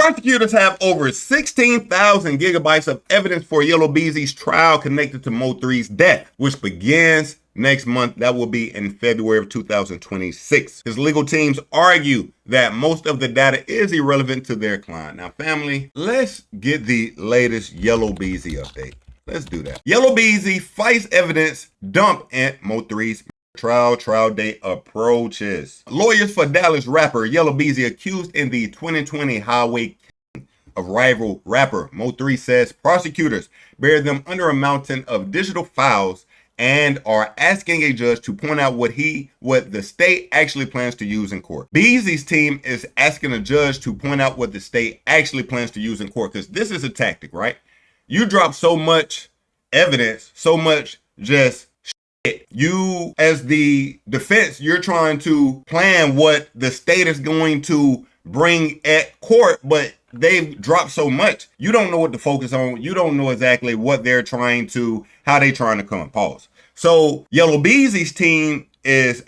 Prosecutors have over 16,000 gigabytes of evidence for Yella Beezy's trial connected to Mo3's death, which begins next month. That will be in February of 2026. His legal teams argue that most of the data is irrelevant to their client. Now, family, let's get the latest Yella Beezy update. Let's do that. Yella Beezy fights evidence dump at Mo3's trial date approaches. Lawyers for Dallas rapper Yella Beezy, accused in the 2020 highway of rival rapper Mo3, says prosecutors buried them under a mountain of digital files and are asking a judge to point out what the state actually plans to use in court. Beezy's team is asking a judge to point out what the state actually plans to use in court, because this is a tactic, right? You drop so much evidence, so much just shit. You, as the defense, you're trying to plan what the state is going to bring at court, but they've dropped so much. You don't know what to focus on. You don't know exactly what they're trying to, how they trying to come. Pause. So Yella Beezy's team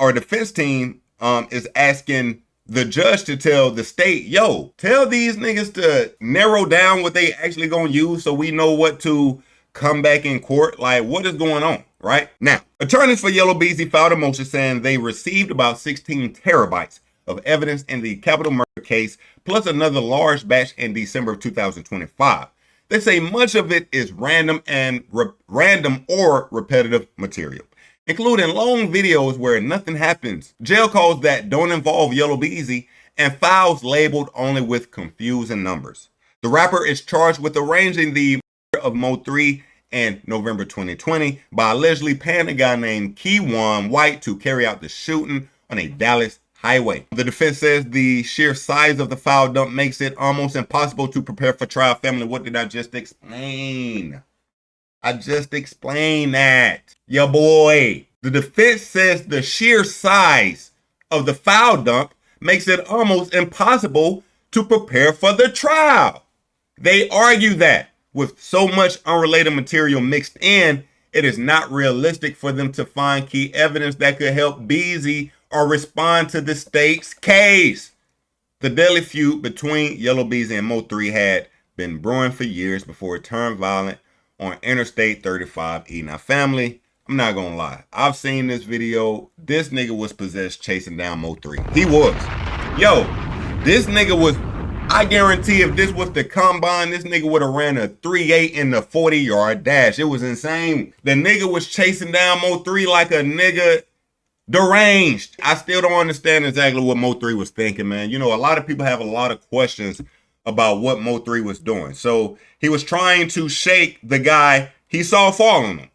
our defense team is asking the judge to tell the state, yo, tell these niggas to narrow down what they actually gonna use so we know what to come back in court. Like, what is going on, right? Now, attorneys for Yella Beezy filed a motion saying they received about 16 terabytes of evidence in the capital murder case, plus another large batch in December of 2025. They say much of it is random or repetitive material, including long videos where nothing happens, jail calls that don't involve Yella Beezy, and files labeled only with confusing numbers. The rapper is charged with arranging the murder of Mo3 in November 2020 by allegedly paying a guy named Keywan White to carry out the shooting on a Dallas highway. The defense says the sheer size of the file dump makes it almost impossible to prepare for trial. Family, what did I just explain? I just explained that. Ya boy. The defense says the sheer size of the file dump makes it almost impossible to prepare for the trial. They argue that with so much unrelated material mixed in, it is not realistic for them to find key evidence that could help Beezy or respond to the state's case. The deadly feud between Yella Beezy and Mo3 had been brewing for years before it turned violent on Interstate 35E. Now, family, I'm not gonna lie. I've seen this video. This nigga was possessed chasing down Mo3. He was. Yo, this nigga was, I guarantee if this was the combine, this nigga would have ran a 3.8 in the 40-yard dash. It was insane. The nigga was chasing down Mo3 like a nigga deranged. I still don't understand exactly what Mo3 was thinking, man. You know, a lot of people have a lot of questions about what Mo3 was doing. So he was trying to shake the guy he saw fall on him.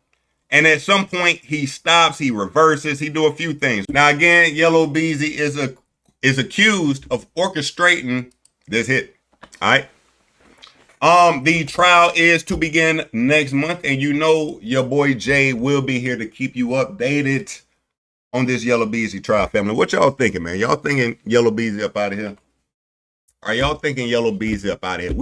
And at some point he stops, he reverses, he do a few things. Now again, Yella Beezy is accused of orchestrating this hit. All right. The trial is to begin next month, and you know your boy Jay will be here to keep you updated on this Yella Beezy trial, family. What y'all thinking, man? Y'all thinking Yella Beezy up out of here? Are y'all thinking Yella Beezy up out of here?